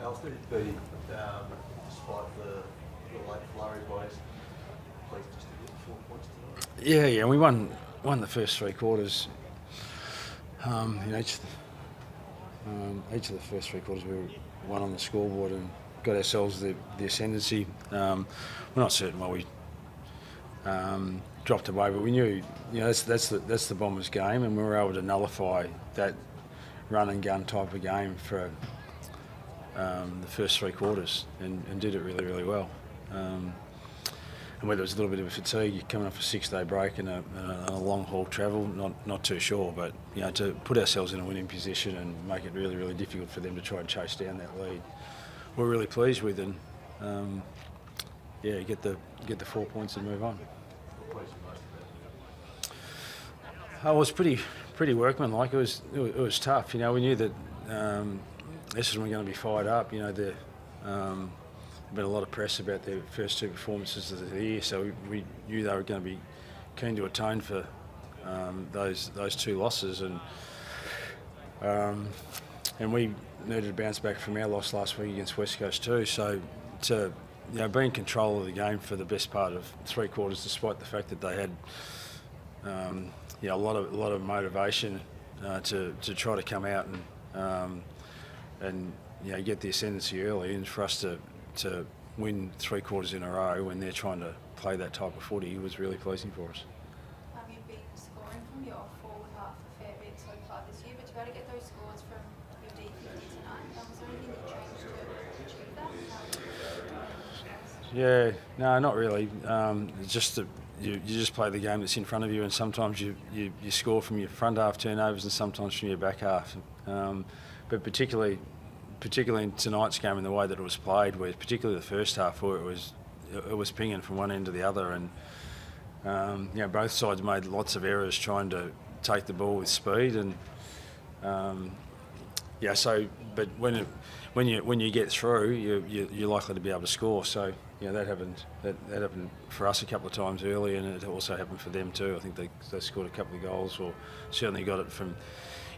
Alastair, despite the late flurry boys, pleased just to get 4 points tonight. Yeah, we won the first three quarters. Each of the first three quarters we won on the scoreboard and got ourselves the ascendancy. We're not certain why we dropped away, but we knew that's the Bombers' game, and we were able to nullify that run and gun type of game for the first three quarters and did it really, really well. And whether it was a little bit of a fatigue, you're coming off a 6-day break and a long haul travel, not too sure, but to put ourselves in a winning position and make it really, really difficult for them to try and chase down that lead, we're really pleased with, and get the 4 points and move on. I was pretty workmanlike. It was tough. We knew that Essendon were going to be fired up. There's been a lot of press about their first two performances of the year, so we knew they were going to be keen to atone for those two losses, and we needed to bounce back from our loss last week against West Coast too. So to be in control of the game for the best part of three quarters, despite the fact that they had a lot of motivation to try to come out and get the ascendancy early, and for us to win three quarters in a row when they're trying to play that type of footy was really pleasing for us. You've been scoring from your forward half a fair bit so far this year, but to be able to get those scores from your D50 tonight, was there anything that changed to achieve that? Yeah, no, not really. It's just that you just play the game that's in front of you, and sometimes you score from your front half turnovers and sometimes from your back half. But particularly in tonight's game and the way that it was played, where particularly the first half, where it was pinging from one end to the other, and both sides made lots of errors trying to take the ball with speed, and but when you get through, you're likely to be able to score. So that happened for us a couple of times early, and it also happened for them too. I think they scored a couple of goals, or certainly got it from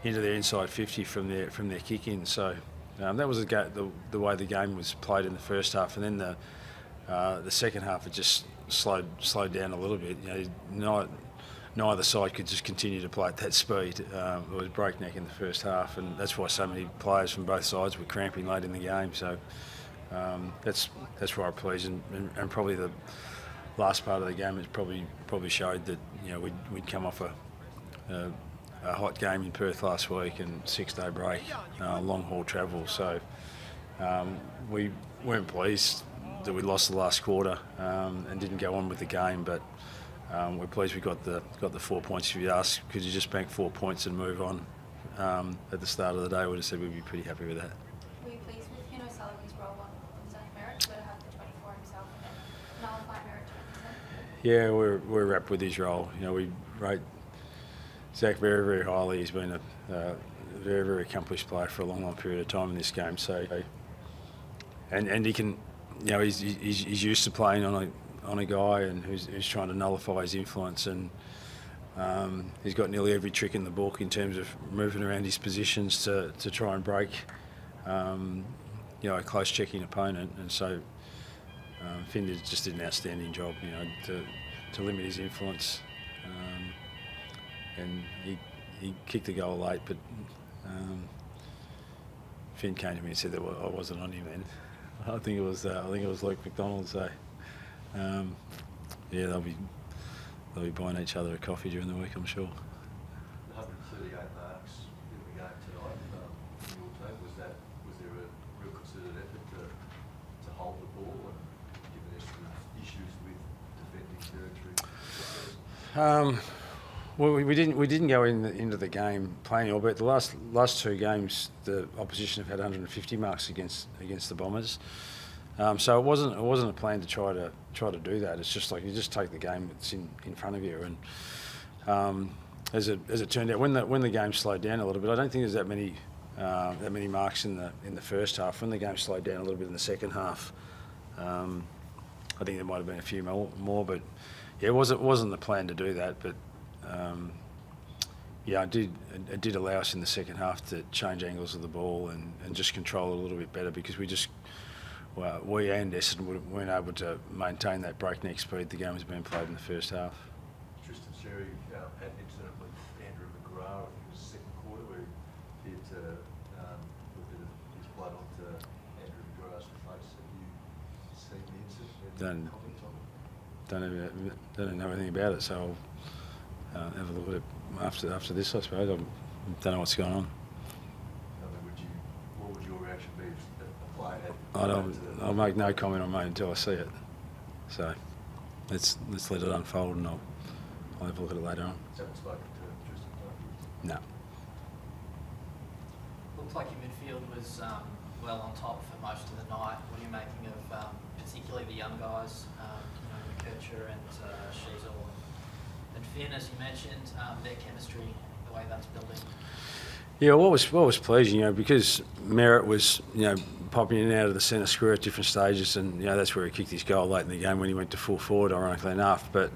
into their inside 50 from their kick in. So that was the way the game was played in the first half, and then the second half it just slowed down a little bit. Neither side could just continue to play at that speed. It was breakneck in the first half, and that's why so many players from both sides were cramping late in the game. So that's why I'm pleased, and probably the last part of the game has probably showed that we'd come off a hot game in Perth last week and 6-day break, long haul travel. So we weren't pleased that we lost the last quarter and didn't go on with the game, but we're pleased we got the 4 points. If you ask, could you just bank 4 points and move on at the start of the day, I would have said we'd be pretty happy with that. Were you pleased with Sullivan's role on his own merit, to have the 24 himself and then nullify merit to 10%? Yeah, we're wrapped with his role. We rate Zach very, very highly. He's been a very, very accomplished player for a long, long period of time in this game. So, and he can, he's used to playing on a guy and who's trying to nullify his influence, and he's got nearly every trick in the book in terms of moving around his positions to try and break a close checking opponent. And so Finn just did an outstanding job to limit his influence, and he kicked the goal late, but Finn came to me and said that I wasn't on him then. I think it was Luke McDonald. So they'll be buying each other a coffee during the week, I'm sure. 138 marks in the game tonight from your team. Was there a real considered effort to hold the ball, and given Essendon's issues with defending territory? Well, we didn't go into the game playing all, but the last two games the opposition have had 150 marks against the Bombers. So it wasn't a plan to try to do that. It's just like you just take the game that's in front of you, and as it turned out, when the game slowed down a little bit, I don't think there's that many marks in the first half. When the game slowed down a little bit in the second half, I think there might have been a few more, but yeah, it wasn't the plan to do that. But Yeah, it did allow us in the second half to change angles of the ball and just control it a little bit better, because we and Essendon weren't able to maintain that breakneck speed the game was being played in the first half. Tristan Sherry had an incident with Andrew McGrath, I think it was the second quarter, where he had to put a bit of his blood onto Andrew McGrath's face. Have you seen the incident? Don't know anything about it, so I'll have a look at it after this, I suppose. I don't know what's going on. What would your reaction be if a player had... I'll make no comment on it until I see it. So let's let it unfold, and I'll have a look at it later on. Haven't spoken to Tristan Clarkson? No. Looked like your midfield was well on top for most of the night. What are you making of particularly the young guys, McKercher and Sheasel and Finn, as you mentioned, their chemistry, the way that's building? Yeah, what was pleasing, because Merritt was, popping in and out of the centre square at different stages, and that's where he kicked his goal late in the game when he went to full forward, ironically enough. But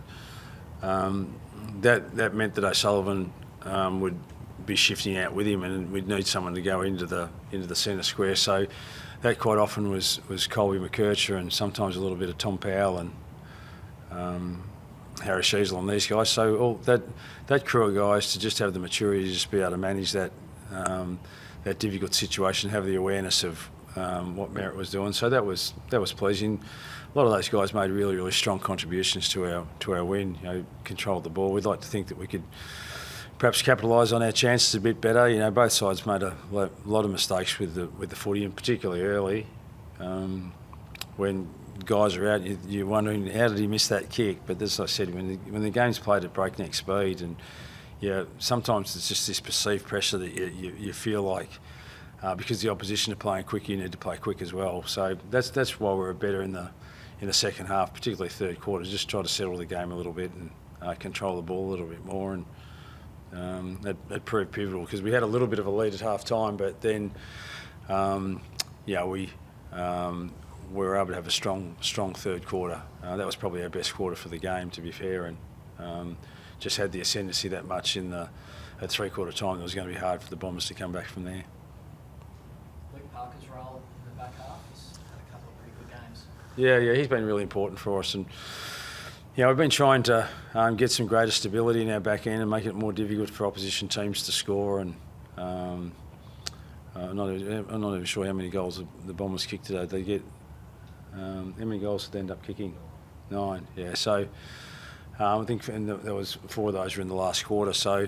that meant that O'Sullivan would be shifting out with him, and we'd need someone to go into the centre square. So that quite often was Colby McKercher, and sometimes a little bit of Tom Powell and Harry Sheasel and these guys. So all that crew of guys to just have the maturity to just be able to manage that difficult situation, have the awareness of what Merritt was doing. So that was pleasing. A lot of those guys made really, really strong contributions to our win. Controlled the ball. We'd like to think that we could perhaps capitalise on our chances a bit better. Both sides made a lot of mistakes with the footy, and particularly early. When guys are out, you're wondering how did he miss that kick. But as I said, when the game's played at breakneck speed, and sometimes it's just this perceived pressure that you feel like because the opposition are playing quick, you need to play quick as well. So that's why we were better in the second half, particularly third quarter. Just try to settle the game a little bit and control the ball a little bit more, and that proved pivotal, because we had a little bit of a lead at half time, but then we were able to have a strong third quarter. That was probably our best quarter for the game, to be fair, and just had the ascendancy that much at three-quarter time. It was going to be hard for the Bombers to come back from there. Luke Parker's role in the back half has had a couple of pretty good games. Yeah, he's been really important for us, and we've been trying to get some greater stability in our back end and make it more difficult for opposition teams to score. And I'm not even sure how many goals the Bombers kicked today. They get how many goals did they end up kicking? 9. Yeah, so I think there was 4 of those were in the last quarter. So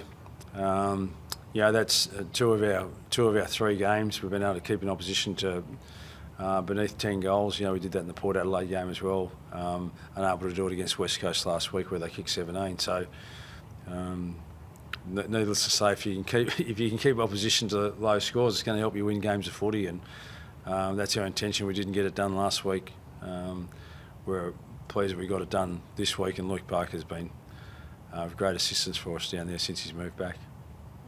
that's two of our 3 games. We've been able to keep an opposition to beneath 10 goals. We did that in the Port Adelaide game as well. Unable to do it against West Coast last week, where they kicked 17. So needless to say, if you can keep opposition to low scores, it's going to help you win games of footy, and that's our intention. We didn't get it done last week. We're pleased we got it done this week, and Luke Parker's been of great assistance for us down there since he's moved back.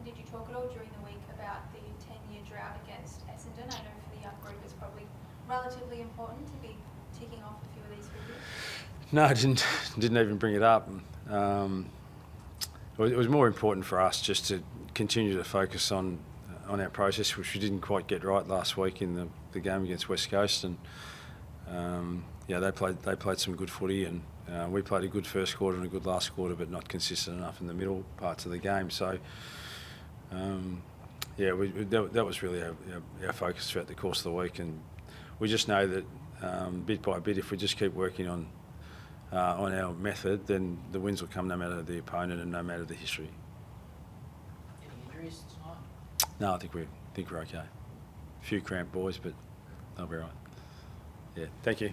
Did you talk at all during the week about the 10-year drought against Essendon? I know for the young group it's probably relatively important to be ticking off a few of these figures. No, I didn't even bring it up. It was more important for us just to continue to focus on our process, which we didn't quite get right last week in the game against West Coast, and they played some good footy, and we played a good first quarter and a good last quarter, but not consistent enough in the middle parts of the game. So that was really our focus throughout the course of the week, and we just know that bit by bit, if we just keep working on our method, then the wins will come no matter the opponent and no matter the history. Any injuries tonight? No, I think we're okay. A few cramped boys, but they'll be right. Yeah, thank you.